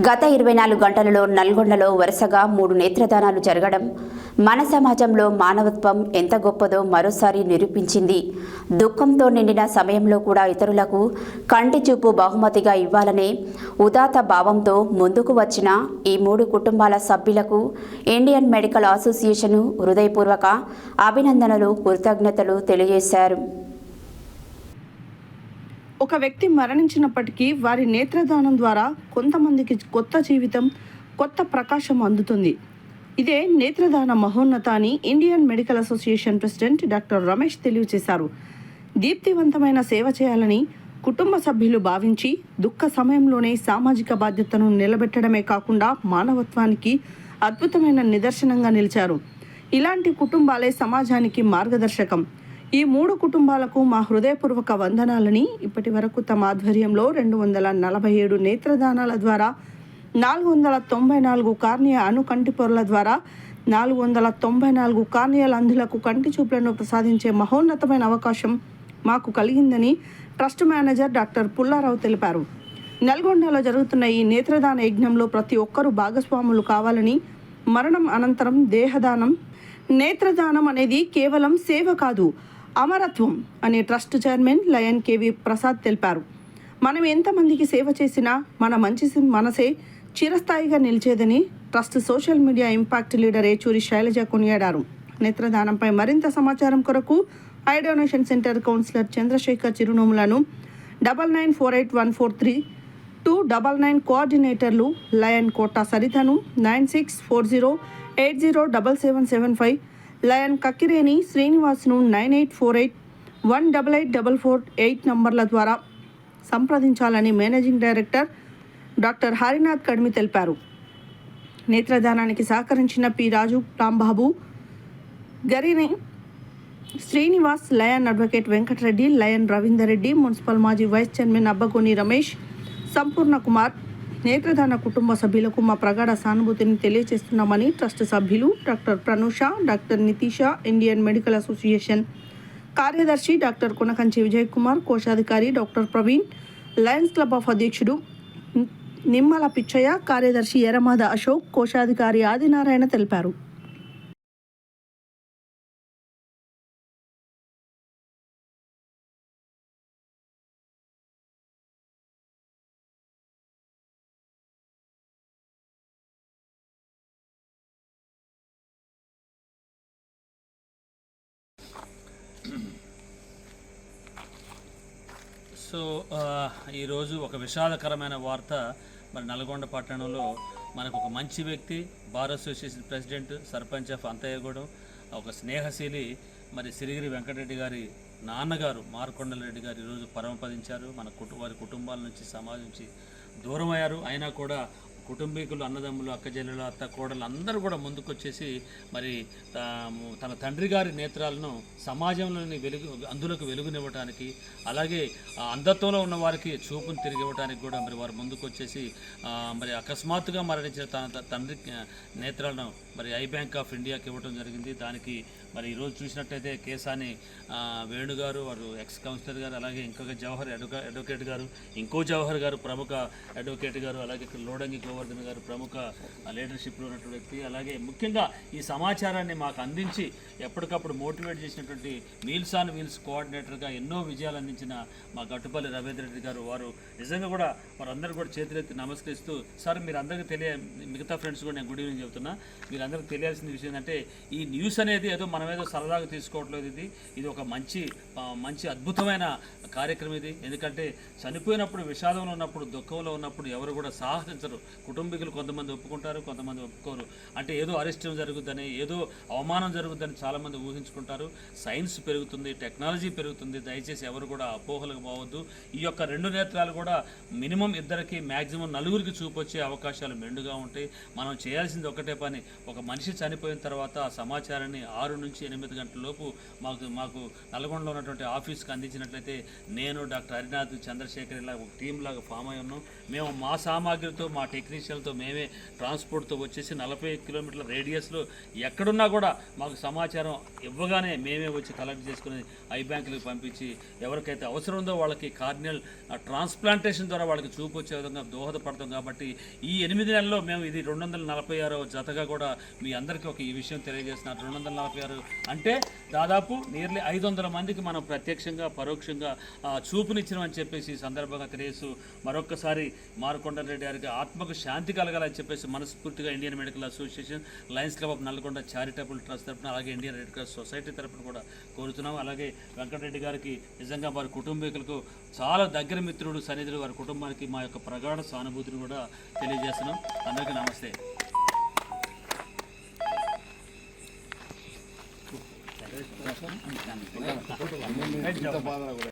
గత 24 గంటలలో నల్గొండలో వరుసగా 3 నేత్రదానాలు జరగడం మన సమాజంలో మానవత్వం ఎంత గొప్పదో మరోసారి నిరూపించింది. దుఃఖంతో నిండిన సమయంలో కూడా ఇతరులకు కంటి చూపు బహుమతిగా ఇవ్వాలనే ఉదాత్త భావంతో ముందుకు వచ్చిన ఈ 3 కుటుంబాల సభ్యులకు ఇండియన్ మెడికల్ అసోసియేషన్ హృదయపూర్వక అభినందనలు, కృతజ్ఞతలు తెలియజేశారు. ఒక వ్యక్తి మరణించినప్పటికీ వారి నేత్రదానం ద్వారా కొంతమందికి కొత్త జీవితం, కొత్త ప్రకాశం అందుతుంది. ఇదే నేత్రదాన మహోన్నత అని Indian medical association president doctor Ramesh తెలియజేశారు. దీప్తివంతమైన సేవ చేయాలని కుటుంబ సభ్యులు భావించి దుఃఖ సమయంలోనే సామాజిక బాధ్యతను నిలబెట్టడమే కాకుండా మానవత్వానికి అద్భుతమైన నిదర్శనంగా నిలిచారు. ఇలాంటి కుటుంబాలే సమాజానికి మార్గదర్శకం. ఈ 3 కుటుంబాలకు మా హృదయపూర్వక వందనాలని. ఇప్పటి వరకు తమ ఆధ్వర్యంలో 247 నేత్రదానాల ద్వారా 494 కార్నియా కంటి పొరల ద్వారా 494 కార్నియల్ అంధులకు కంటి చూపులను ప్రసాదించే మహోన్నతమైన అవకాశం మాకు కలిగిందని ట్రస్ట్ మేనేజర్ డాక్టర్ పుల్లారావు తెలిపారు. నల్గొండలో జరుగుతున్న ఈ నేత్రదాన యజ్ఞంలో ప్రతి ఒక్కరూ భాగస్వాములు కావాలని, మరణం అనంతరం దేహదానం, నేత్రదానం అనేది కేవలం సేవ కాదు, అమరత్వం అని trust chairman lion KV Prasad తెలిపారు. మనం ఎంతమందికి సేవ చేసినా మన మంచి మనసే చిరస్థాయిగా నిలిచేదని trust social media impact leader Yechuri Sailaja కొనియాడారు. నేత్రదానంపై మరింత సమాచారం కొరకు eye donation centre counsellor Chandrasekhar చిరునోములను 9948143299 కోఆర్డినేటర్లు లయన్ కోట సరితను 9640807775, లయన్ కక్కిరేని శ్రీనివాస్ను 9848188844 నంబర్ల ద్వారా సంప్రదించాలని managing director doctor Harinath Kadmi తెలిపారు. నేత్రదానానికి సహకరించిన P Raju, Rambabu, Garini Srinivas, lion advocate Venkatareddy, lion Ravinder Reddy, municipal మాజీ వైస్ చైర్మన్ అబ్బగోని రమేష్, సంపూర్ణ కుమార్, నేత్రదాన కుటుంబ సభ్యులకు మా ప్రగాఢ సానుభూతిని తెలియజేస్తున్నామని ట్రస్ట్ సభ్యులు doctor Pranusha, doctor Nitisha, Indian medical association కార్యదర్శి డాక్టర్ కొనకంచి విజయ్ కుమార్, కోశాధికారి doctor Praveen, Lions club of అధ్యక్షుడు నిమ్మల పిచ్చయ్య, కార్యదర్శి ఎరమాద అశోక్, కోశాధికారి ఆదినారాయణ తెలిపారు. సో ఈరోజు ఒక విషాదకరమైన వార్త. మరి నల్గొండ పట్టణంలో మనకు ఒక మంచి వ్యక్తి, bar association president, sarpanch of Anthayyagudem, ఒక స్నేహశీలి మరి సిరిగిరి వెంకటరెడ్డి గారి నాన్నగారు మార్కొండల రెడ్డి గారు ఈరోజు పరమపదించారు. వారి కుటుంబాల నుంచి, సమాజం నుంచి దూరం అయ్యారు. అయినా కూడా కుటుంబీకులు, అన్నదమ్ములు, అక్కచెల్లెలు, అత్త కోడలు అందరూ కూడా ముందుకొచ్చేసి మరి తన తండ్రి గారి నేత్రాలను సమాజంలోని అందులకు వెలుగునివ్వటానికి, అలాగే అంధత్వంలో ఉన్న వారికి చూపును తిరిగి ఇవ్వడానికి కూడా మరి వారు ముందుకొచ్చేసి మరి అకస్మాత్తుగా మరణించిన తన తండ్రి నేత్రాలను మరి ఐ బ్యాంక్ ఆఫ్ ఇండియాకి ఇవ్వడం జరిగింది. దానికి మరి ఈరోజు చూసినట్టయితే కేసాని వేణుగారు, వారు ఎక్స్ కౌన్సిలర్ గారు, అలాగే ఇంకొక జవహర్ అడ్వకేట్ గారు, ఇంకో జవహర్ గారు ప్రముఖ అడ్వకేట్ గారు, అలాగే లోడంగి గోవర్ధన్ గారు ప్రముఖ లీడర్షిప్లో ఉన్నటువంటి వ్యక్తి, అలాగే ముఖ్యంగా ఈ సమాచారాన్ని మాకు అందించి ఎప్పటికప్పుడు మోటివేట్ చేసినటువంటి మీల్స్ ఆన్ వీల్స్ కోఆర్డినేటర్గా ఎన్నో విజయాలు అందించిన మా గట్టుపల్లి రవీంద్ర రెడ్డి గారు, వారు నిజంగా కూడా వారందరూ కూడా చేతులెత్తి నమస్కరిస్తూ, సార్ మీరు అందరికీ మిగతా ఫ్రెండ్స్ కూడా నేను గుడ్ ఈవినింగ్ చెబుతున్నా, మీరందరికీ తెలియాల్సిన విషయం ఏంటంటే ఈ న్యూస్ అనేది ఏదో మనమేదో సరదాగా తీసుకోవట్లేదు. ఇది ఒక మంచి అద్భుతమైన కార్యక్రమం ఇది. ఎందుకంటే చనిపోయినప్పుడు, విషాదంలో ఉన్నప్పుడు, దుఃఖంలో ఉన్నప్పుడు ఎవరు కూడా సాహసించరు. కుటుంబీకులు కొంతమంది ఒప్పుకుంటారు, కొంతమంది ఒప్పుకోరు. అంటే ఏదో అరిష్టం జరుగుద్దని, ఏదో అవమానం జరుగుద్దని చాలామంది ఊహించుకుంటారు. సైన్స్ పెరుగుతుంది, టెక్నాలజీ పెరుగుతుంది. దయచేసి ఎవరు కూడా అపోహలకు పోవద్దు. ఈ యొక్క 2 నేత్రాలు కూడా మినిమం 2కి, మ్యాక్సిమం 4కి చూపొచ్చే అవకాశాలు మెండుగా ఉంటాయి. మనం చేయాల్సింది ఒకటే పని, ఒక మనిషి చనిపోయిన తర్వాత ఆ సమాచారాన్ని 6 నుంచి 8 గంటల లోపు మాకు నల్గొండలో ఉన్నటువంటి ఆఫీస్కి అందించినట్లయితే నేను డాక్టర్ హరినాథ్, చంద్రశేఖర్ ఇలా ఒక టీం లాగా ఫామ్ అయి ఉన్నాం. మేము మా సామాగ్రితో, మా టెక్నీషియన్ టెక్నీషియన్లతో మేమే ట్రాన్స్పోర్ట్తో వచ్చేసి 40 కిలోమీటర్ల రేడియస్లో ఎక్కడున్నా కూడా మాకు సమాచారం ఇవ్వగానే మేమే వచ్చి కలెక్ట్ చేసుకుని ఐ బ్యాంకులకు పంపించి ఎవరికైతే అవసరం ఉందో వాళ్ళకి కార్నియల్ ట్రాన్స్ప్లాంటేషన్ ద్వారా వాళ్ళకి చూపు వచ్చే విధంగా దోహదపడతాం. కాబట్టి ఈ 8 నెలల్లో మేము ఇది 246వ జతగా కూడా మీ అందరికీ ఈ విషయం తెలియజేస్తున్నారు. 246 అంటే దాదాపు నియర్లీ 500 మందికి మనం ప్రత్యక్షంగా పరోక్షంగా చూపునిచ్చినామని చెప్పేసి ఈ సందర్భంగా తెలియజేస్తూ మరొక్కసారి మారుకొండ రెడ్డి గారికి ఆత్మకు శాంతి కలగాలని చెప్పేసి మనస్ఫూర్తిగా Indian medical association, Lions club of Nalgonda charitable trust తరఫున, అలాగే ఇండియన్ రెడ్ క్రాస్ సొసైటీ తరఫున కూడా కోరుతున్నాం. అలాగే వెంకటరెడ్డి గారికి నిజంగా వారి కుటుంబీకులకు చాలా దగ్గర మిత్రుడు, సన్నిధులు, వారి కుటుంబానికి మా యొక్క ప్రగాఢ సానుభూతిని కూడా తెలియజేస్తున్నాం. అందరికీ నమస్తే.